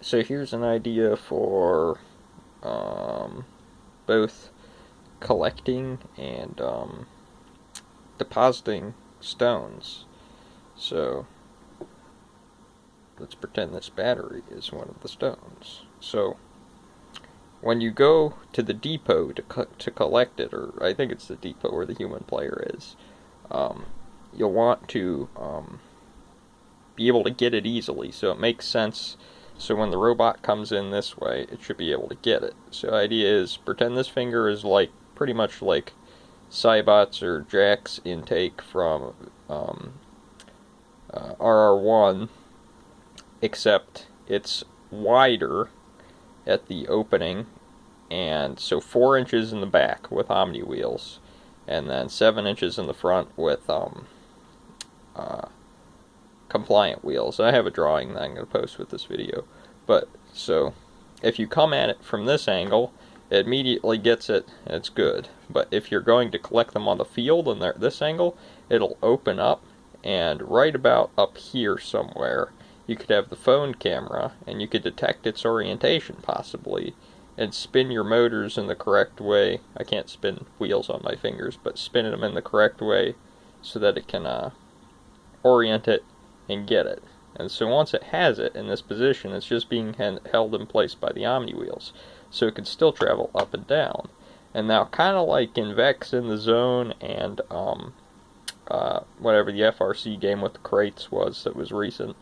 So here's an idea for both collecting and depositing stones. So let's pretend this battery is one of the stones. So when you go to the depot to collect it, or I think it's the depot where the human player is, you'll want to be able to get it easily, so it makes sense. So when the robot comes in this way, it should be able to get it. So the idea is, pretend this finger is like pretty much like Cybot's or Jack's intake from RR1, except it's wider at the opening, and so 4 inches in the back with Omni wheels, and then 7 inches in the front with compliant wheels. I have a drawing that I'm going to post with this video. But so if you come at it from this angle, it immediately gets it and it's good. But if you're going to collect them on the field and they're at this angle, it'll open up, and right about up here somewhere you could have the phone camera and you could detect its orientation possibly and spin your motors in the correct way. I can't spin wheels on my fingers, but spin them in the correct way so that it can orient it and get it. And so once it has it in this position, it's just being held in place by the Omni wheels, so it can still travel up and down. And now, kind of like in Vex in the Zone and whatever the FRC game with the crates was that was recent,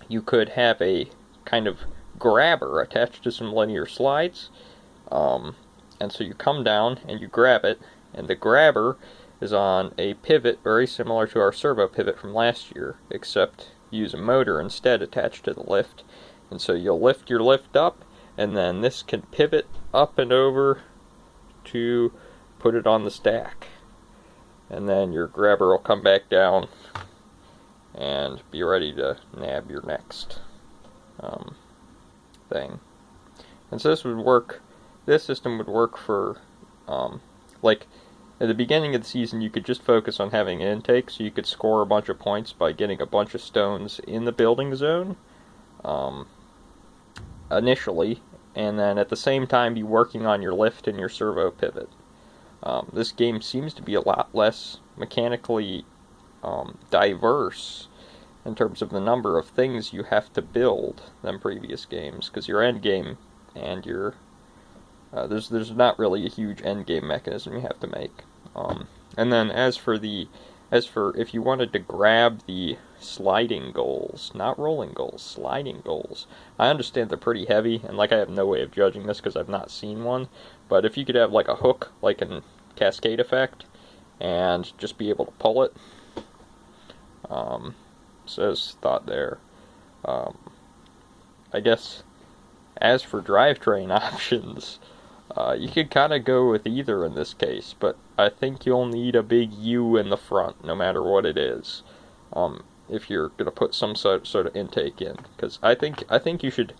you could have a kind of grabber attached to some linear slides, and so you come down and you grab it, and the grabber is on a pivot very similar to our servo pivot from last year, except use a motor instead attached to the lift. And so you'll lift your lift up, and then this can pivot up and over to put it on the stack. And then your grabber will come back down and be ready to nab your next thing. And so this system would work for, like, at the beginning of the season, you could just focus on having an intake, so you could score a bunch of points by getting a bunch of stones in the building zone initially, and then at the same time be working on your lift and your servo pivot. This game seems to be a lot less mechanically diverse in terms of the number of things you have to build than previous games, because your end game and your there's not really a huge end game mechanism you have to make. And then as for if you wanted to grab the sliding goals, not rolling goals, sliding goals, I understand they're pretty heavy, and like I have no way of judging this because I've not seen one, but if you could have like a hook, like in Cascade Effect, and just be able to pull it, says thought there. I guess as for drivetrain options, you could kind of go with either in this case, but I think you'll need a big U in the front, no matter what it is, if you're going to put some sort of intake in. Because I think you should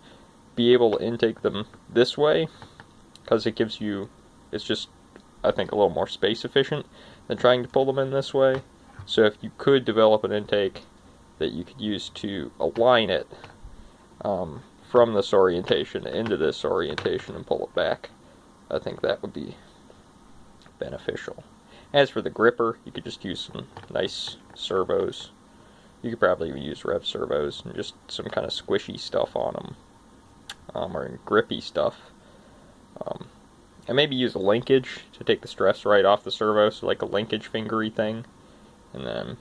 be able to intake them this way, because it's just, I think, a little more space efficient than trying to pull them in this way. So if you could develop an intake that you could use to align it from this orientation into this orientation and pull it back, I think that would be beneficial. As for the gripper, you could just use some nice servos. You could probably even use REV servos and just some kind of squishy stuff on them, or grippy stuff. And maybe use a linkage to take the stress right off the servo, so like a linkage fingery thing. And then,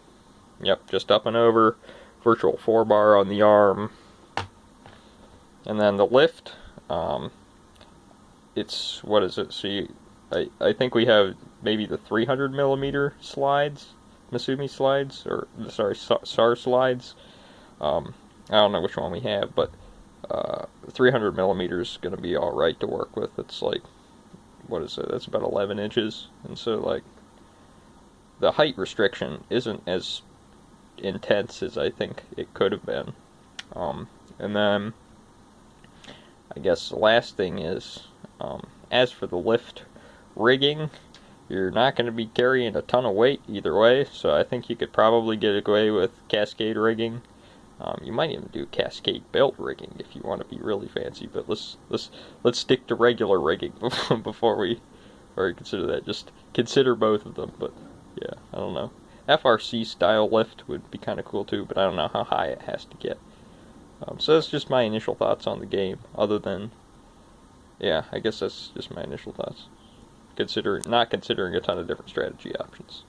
yep, just up and over, virtual 4-bar on the arm. And then the lift, it's, what is it, so I think we have maybe the 300 millimeter slides, Masumi slides, or, sorry, SAR slides. I don't know which one we have, but 300 millimeters is going to be alright to work with. It's like, what is it, that's about 11 inches, and so, like, the height restriction isn't as intense as I think it could have been. And then, I guess the last thing is, as for the lift rigging, you're not going to be carrying a ton of weight either way, so I think you could probably get away with cascade rigging You might even do cascade belt rigging if you want to be really fancy, but let's stick to regular rigging before we consider that. Just consider both of them, but yeah, I don't know. FRC style lift would be kind of cool too, but I don't know how high it has to get. So that's just my initial thoughts on the game, other than, yeah, I guess that's just my initial thoughts. Not considering a ton of different strategy options.